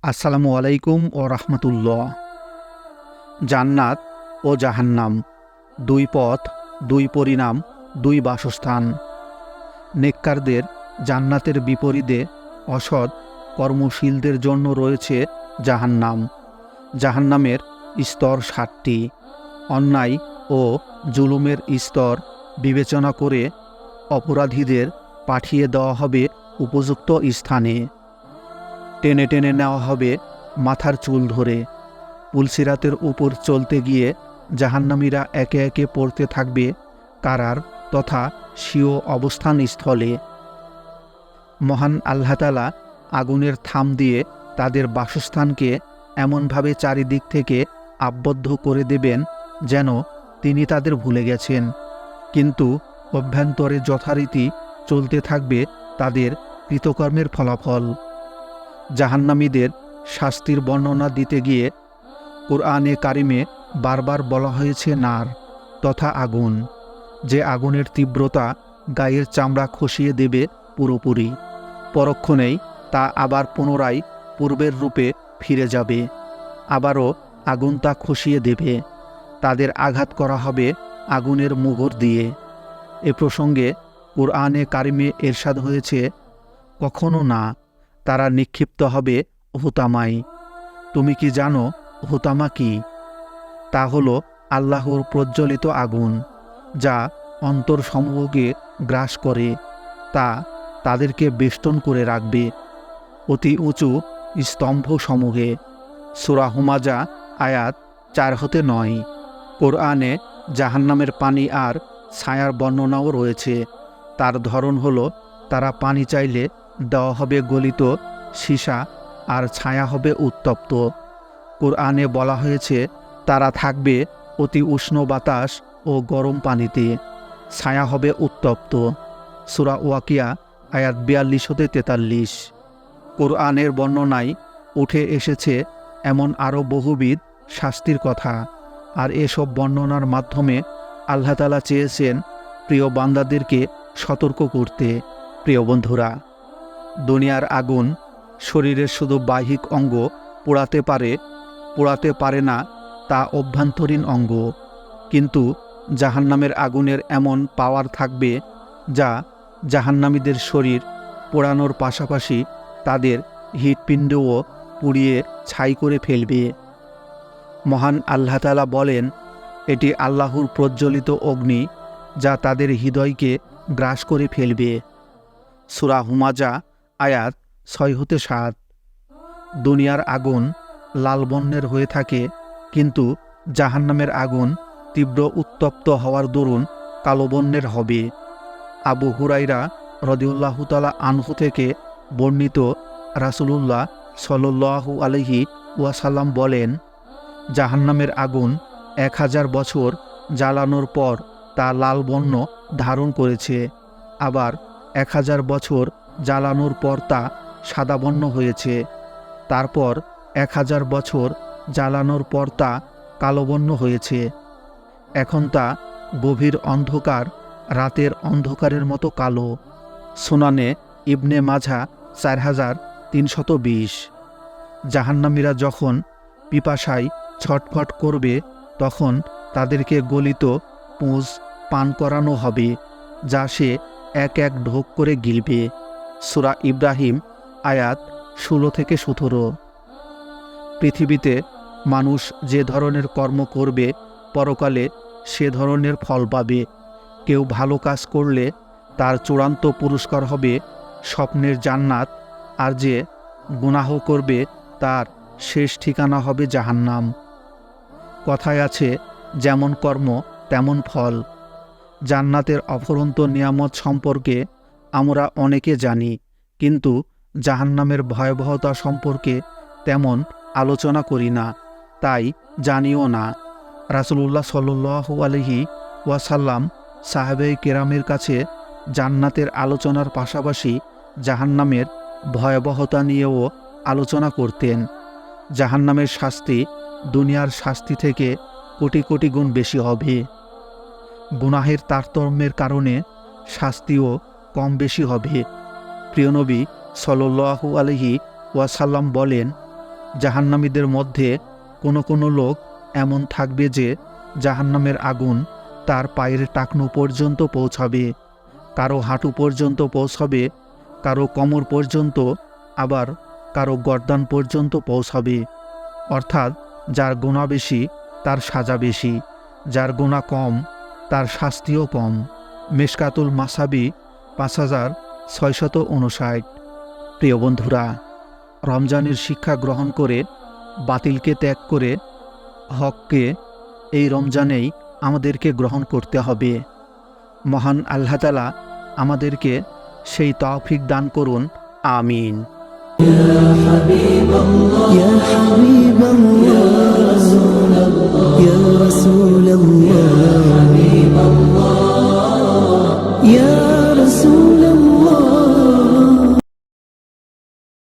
আসসালামু আলাইকুম ও রাহমাতুল্লাহ। জান্নাত ও জাহান্নাম, দুই পথ, দুই পরিণাম, দুই বাসস্থান। নেককারদের জান্নাতের বিপরীতে অসৎ কর্মশীলদের জন্য রয়েছে জাহান্নাম। জাহান্নামের স্তর ৭টি। অন্যায় ও জুলুমের স্তর বিবেচনা করে অপরাধীদের পাঠিয়ে দেওয়া হবে উপযুক্ত স্থানে। টেনে টেনে নেওয়া হবে মাথার চুল ধরে। পুলসিরাতের উপর চলতে গিয়ে জাহান্নামীরা একে একে পড়তে থাকবে কারার তথা স্বীয় অবস্থান স্থলে। মহান আল্লাহ তাআলা আগুনের থাম দিয়ে তাদের বাসস্থানকে এমনভাবে চারিদিক থেকে আবদ্ধ করে দেবেন যেন তিনি তাদের ভুলে গেছেন, কিন্তু অভ্যন্তরে যথারীতি চলতে থাকবে তাদের কৃতকর্মের ফলাফল। জাহান্নামীদের শাস্তির বর্ণনা দিতে গিয়ে কুরআনে কারিমে বারবার বলা হয়েছে নার তথা আগুন, যে আগুনের তীব্রতা গায়ের চামড়া খসিয়ে দেবে পুরোপুরি। পরক্ষণেই তা আবার পুনরায় পূর্বের রূপে ফিরে যাবে, আবারও আগুন তা খসিয়ে দেবে। তাদের আঘাত করা হবে আগুনের মুগুর দিয়ে। এ প্রসঙ্গে কুরআনে কারিমে এরশাদ হয়েছে, কখনো না, তারা নিক্ষিপ্ত হবে হুতামায়। তুমি কি জানো হুতামা কি? তা হলো আল্লাহর প্রজ্বলিত আগুন, যা অন্তরসমূহকে গ্রাস করে। তা তাদেরকে বেষ্টন করে রাখবে অতি উঁচু স্তম্ভসমূহে। সূরা হুমাজা আয়াত 4-9। কোরআনে জাহান্নামের পানি আর ছায়ার বর্ণনাও রয়েছে। তার ধরন হলো, তারা পানি চাইলে দেওয়া হবে গলিত সীসা, আর ছায়া হবে উত্তপ্ত। কোরআনে বলা হয়েছে তারা থাকবে অতি উষ্ণ বাতাস ও গরম পানিতে, ছায়া হবে উত্তপ্ত। সূরা ওয়াকিয়া আয়াত 42-43। কোরআনের বর্ণনায় উঠে এসেছে এমন আরও বহুবিধ শাস্তির কথা, আর এসব বর্ণনার মাধ্যমে আল্লাহ তাআলা চেয়েছেন প্রিয় বান্দাদেরকে সতর্ক করতে। প্রিয় বন্ধুরা, দুনিয়ার আগুন শরীরের শুধু বাহ্যিক অঙ্গ পোড়াতে পারে না, তা অভ্যন্তরীণ অঙ্গ। কিন্তু জাহান্নামের আগুনের এমন পাওয়ার থাকবে যা জাহান্নামীদের শরীর পোড়ানোর পাশাপাশি তাদের হৃৎপিণ্ডও পুড়িয়ে ছাই করে ফেলবে। মহান আল্লাহ তাআলা বলেন, এটি আল্লাহর প্রজ্বলিত অগ্নি, যা তাদের হৃদয়কে গ্রাস করে ফেলবে। সূরা হুমাজা আয়াত 6-7। দুনিয়ার আগুন লাল বর্ণের হয়ে থাকে, কিন্তু জাহান্নামের আগুন তীব্র উত্তপ্ত হওয়ার দরুন কালো বর্ণের হবে। আবু হুরাইরা রাদিয়াল্লাহু তাআলা আনহু থেকে বর্ণিত, রাসূলুল্লাহ সাল্লাল্লাহু আলাইহি ওয়াসাল্লাম বলেন, জাহান্নামের আগুন 1000 বছর জ্বালানোর পর তা লাল বর্ণ ধারণ করেছে, আবার 1000 বছর জ্বালানোর পর তা সাদা বর্ণ হয়েছে, তারপর 1000 বছর জ্বালানোর পর তা কালো বর্ণ হয়েছে। এখন তা গভীর অন্ধকার, রাতের অন্ধকারের মতো কালো। সুনানে ইবনে মাঝা 4320। জাহান্নামীরা যখন পিপাসায় ছটফট করবে, তখন তাদেরকে গলিত পুঁজ পান করানো হবে, যা সে এক এক ঢোক করে গিলবে। সূরা ইব্রাহিম আয়াত 16-17। পৃথিবীতে মানুষ যে ধরনের কর্ম করবে, পরকালে সে ধরনের ফল পাবে। কেউ ভালো কাজ করলে তার চূড়ান্ত পুরস্কার হবে স্বপ্নের জান্নাত, আর যে গুনাহ করবে তার শেষ ঠিকানা হবে জাহান্নাম। কথায় আছে, যেমন কর্ম তেমন ফল। জান্নাতের অফুরন্ত নিয়ামত সম্পর্কে আমরা অনেকে জানি, কিন্তু জাহান্নামের ভয়াবহতা সম্পর্কে তেমন আলোচনা করি না, তাই জানিও না। রাসূলুল্লাহ সাল্লাল্লাহু আলাইহি ওয়াসাল্লাম সাহাবায়ে কেরামের কাছে জান্নাতের আলোচনার পাশাপাশি জাহান্নামের ভয়াবহতা নিয়েও আলোচনা করতেন। জাহান্নামের শাস্তি দুনিয়ার শাস্তি থেকে কোটি কোটি গুণ বেশি হবে। গুনাহের তারতম্যের কারণে শাস্তিও কম বেশি হবে। প্রিয় নবী সাল্লাল্লাহু আলাইহি ওয়াসাল্লাম বলেন, জাহান্নামীদের মধ্যে কোনো কোনো লোক এমন থাকবে যে জাহান্নামের আগুন তার পায়ের টাকনু পর্যন্ত পৌঁছাবে, কারো হাঁটু পর্যন্ত পৌঁছাবে, কারো কোমর পর্যন্ত, আবার কারো গর্দান পর্যন্ত পৌঁছাবে। অর্থাৎ যার গুনাহ বেশি তার সাজা বেশি, যার গুনাহ কম তার শাস্তিও কম। মিশকাতুল মাসাবি 5659। প্রিয় বন্ধুরা, রমজানের শিক্ষা গ্রহণ করে বাতিলকে ত্যাগ করে হককে এই রমজানেই আমাদেরকে গ্রহণ করতে হবে। মহান আল্লাহ তাআলা আমাদেরকে সেই তৌফিক দান করুন, আমিন। يا حبيب الله يا حبيب الله يا رسول الله يا حبيب الله يا رسول الله